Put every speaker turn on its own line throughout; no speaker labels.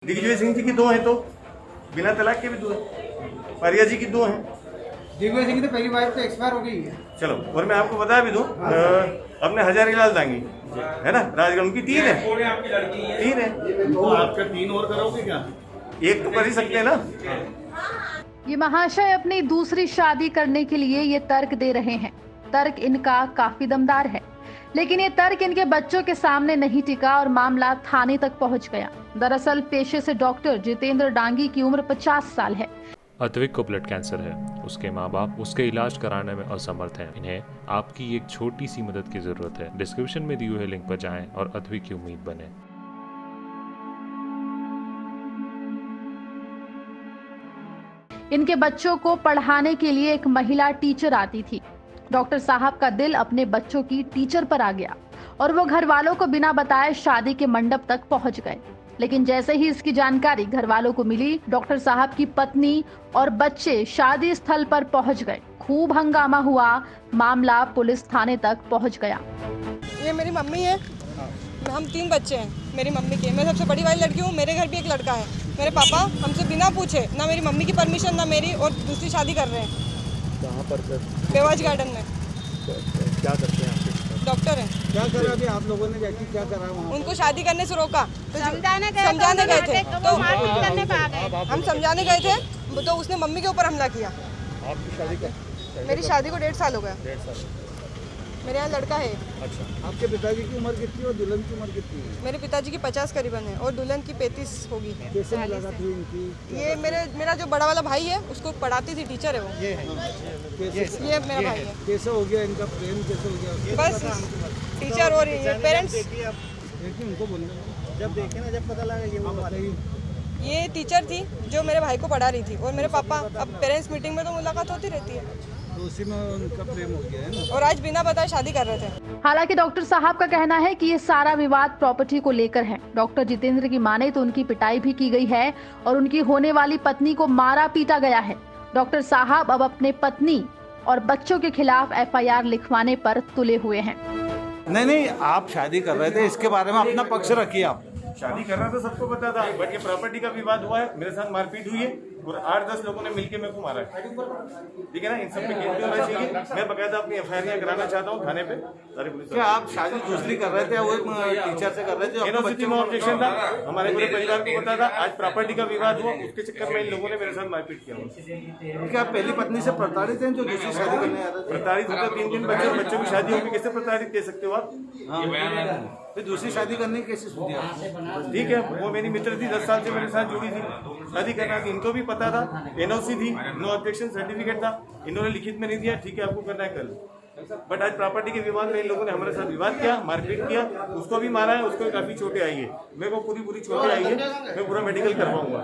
दिग्विजय सिंह जी की दो हैं, तो बिना तलाक के भी दो हैं। पारिया जी की दो हैं।
दिग्विजय सिंह की तो पहली वाइफ तो एक्सपायर हो गई है।
चलो, और मैं आपको बता भी दूं, अपने हजारीलाल दांगी है ना, राजगढ़, उनकी तीन है। तीन है
तो आपका तीन और कराओगे क्या?
एक तो कर ही सकते हैं ना।
ये महाशय अपनी दूसरी शादी करने के लिए ये तर्क दे रहे हैं। तर्क इनका काफी दमदार है, लेकिन ये तर्क इनके बच्चों के सामने नहीं टिका और मामला थाने तक पहुंच गया। दरअसल पेशे से डॉक्टर जितेंद्र डांगी की उम्र 50 साल है।
अद्विक को ब्लड कैंसर है। उसके माँ बाप उसके इलाज कराने में असमर्थ हैं। इन्हें आपकी एक छोटी सी मदद की जरूरत है। डिस्क्रिप्शन में दिए हुए लिंक पर जाएं और अद्विक की उम्मीद बने।
इनके बच्चों को पढ़ाने के लिए एक महिला टीचर आती थी। डॉक्टर साहब का दिल अपने बच्चों की टीचर पर आ गया और वो घर वालों को बिना बताए शादी के मंडप तक पहुंच गए। लेकिन जैसे ही इसकी जानकारी घर वालों को मिली, डॉक्टर साहब की पत्नी और बच्चे शादी स्थल पर पहुंच गए। खूब हंगामा हुआ, मामला पुलिस थाने तक पहुंच गया।
ये मेरी मम्मी है, हम 3 बच्चे हैं मेरी मम्मी के। मैं सबसे बड़ी वाली लड़की हूँ, मेरे घर भी एक लड़का है। मेरे पापा हमसे बिना पूछे, ना मेरी मम्मी की परमिशन ना मेरी, और दूसरी शादी कर रहे हैं।
कहाँ पर सर?
बेवाज गार्डन में।
क्या करते हैं आपके?
डॉक्टर हैं।
क्या करा अभी आप लोगों ने जाके क्या करा वहाँ?
उनको शादी करने से रोका, तो
समझाने
गए थे तो
मारपीट करने पे आ गए।
हम समझाने गए थे, तो उसने मम्मी के ऊपर हमला किया।
आपकी शादी का?
मेरी शादी को 1.5 साल हो गया।
1.5 साल।
मेरे यहाँ लड़का है।
अच्छा,
आपके पिताजी की उम्र कितनी और दुल्हन की उम्र कितनी है?
मेरे पिताजी की 50 करीबन है और दुल्हन की 35 होगी।
कैसे मुलाकात हुई इनकी?
ये मेरा जो बड़ा वाला भाई है, उसको पढ़ाती थी, टीचर है वो। ये मेरा भाई है।
कैसे हो गया इनका प्रेम, कैसे हो गया?
बस टीचर और ये पेरेंट्स।
देखिए उनको बोलने जब देखे ना, जब पता लगा ये वो बताइए।
ये टीचर थी जो मेरे भाई को पढ़ा रही थी, और मेरे पापा, अब पेरेंट्स मीटिंग में तो मुलाकात होती रहती है,
तो उसी में उनका प्रेम हो गया है ना।
और आज बिना बताए शादी कर रहे थे।
हालांकि डॉक्टर साहब का कहना है कि ये सारा विवाद प्रॉपर्टी को लेकर है। डॉक्टर जितेंद्र की माने तो उनकी पिटाई भी की गई है और उनकी होने वाली पत्नी को मारा पीटा गया है। डॉक्टर साहब अब अपने पत्नी और बच्चों के खिलाफ FIR लिखवाने पर तुले हुए हैं।
नहीं, आप शादी कर रहे थे, इसके बारे में अपना पक्ष रखिए आप।
शादी करना तो सबको पता था, बट ये प्रॉपर्टी का विवाद हुआ है। मेरे साथ मारपीट हुई है और 8-10 लोगों ने मिलकर मेरे को मारा है। ठीक है ना, इन सब पे केस भी होना चाहिए। मैं बकायदा अपनी FIR कराना चाहता हूँ थाने पे। सारी पुलिस
क्या आप शादी दूसरी कर रहे थे, वो टीचर से कर रहे थे?
यूनिवर्सिटी में ऑब्जेक्शन था, हमारे पूरे परिवार को पता था। आज प्रॉपर्टी का विवाद हुआ, उसके चक्कर में इन लोगों ने मेरे साथ मारपीट किया।
क्या आप पहली पत्नी से प्रताड़ित हैं जो दूसरी शादी करने आ रहे थे?
प्रताड़ित होता 3 बच्चों की शादी होगी, कैसे प्रताड़ित कह सकते हो आप?
फिर दूसरी शादी करने की कैसे सोची आप?
ठीक है, वो मेरी मित्र थी, 10 साल से मेरे साथ जुड़ी थी, शादी करना थी, इनको भी पता था। NOC थी, नो ऑब्जेक्शन सर्टिफिकेट था, इन्होंने लिखित में नहीं दिया। ठीक है, आपको करना है कर लो। बट आज प्रॉपर्टी के विवाद में इन लोगों ने हमारे साथ विवाद किया, मारपीट किया, उसको भी मारा है, उसको भी काफी चोटें आई है। मेरे को पूरी चोटें आई है, मैं पूरा मेडिकल करवाऊंगा।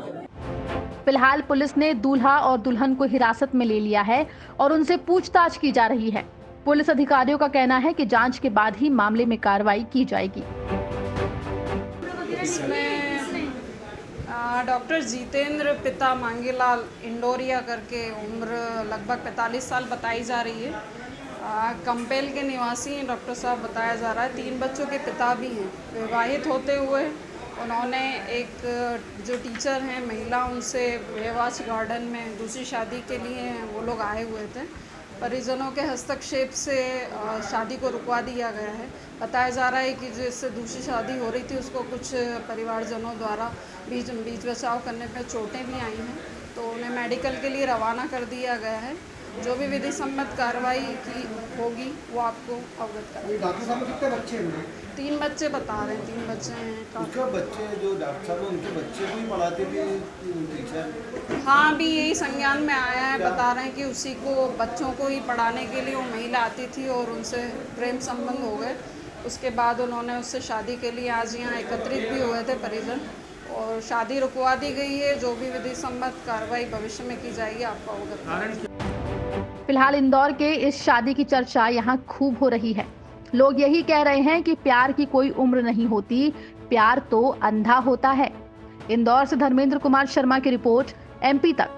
फिलहाल पुलिस ने दूल्हा और दुल्हन को हिरासत में ले लिया है और उनसे पूछताछ की जा रही है। पुलिस अधिकारियों का कहना है कि जांच के बाद ही मामले में कार्रवाई की जाएगी।
इसमें डॉक्टर जितेंद्र पिता मांगीलाल इंडोरिया करके उम्र लगभग 45 साल बताई जा रही है। कंपेल के निवासी हैं डॉक्टर साहब बताया जा रहा है। 3 बच्चों के पिता भी हैं। विवाहित होते हुए उन्होंने एक जो टीचर हैं महिला, उनसे बेवाज गार्डन में दूसरी शादी के लिए वो लोग आए हुए थे। परिजनों के हस्तक्षेप से शादी को रुकवा दिया गया है। बताया जा रहा है कि जिससे दूसरी शादी हो रही थी उसको कुछ परिवारजनों द्वारा बीच बचाव करने पर चोटें भी आई हैं, तो उन्हें मेडिकल के लिए रवाना कर दिया गया है। जो भी विधि सम्मत कार्रवाई की होगी वो आपको अवगत करेंगे।
डॉक्टर साहब कितने बच्चे हैं?
3 बच्चे बता रहे हैं, 3 बच्चे हैं।
उसका बच्चे जो डॉक्टर साहब उनके बच्चे को ही पढ़ाते थे टीचर?
हाँ, अभी यही संज्ञान में आया है। बता रहे हैं कि उसी को, बच्चों को ही पढ़ाने के लिए वो महिला आती थी और उनसे प्रेम संबंध हो गए। उसके बाद उन्होंने उससे शादी के लिए आज यहाँ एकत्रित भी हुए थे परिजन, और शादी रुकवा दी गई है। जो भी विधि सम्मत कार्रवाई भविष्य में की जाएगी आपको अवगत करेंगे।
फिलहाल इंदौर के इस शादी की चर्चा यहाँ खूब हो रही है। लोग यही कह रहे हैं कि प्यार की कोई उम्र नहीं होती, प्यार तो अंधा होता है। इंदौर से धर्मेंद्र कुमार शर्मा की रिपोर्ट, MP तक।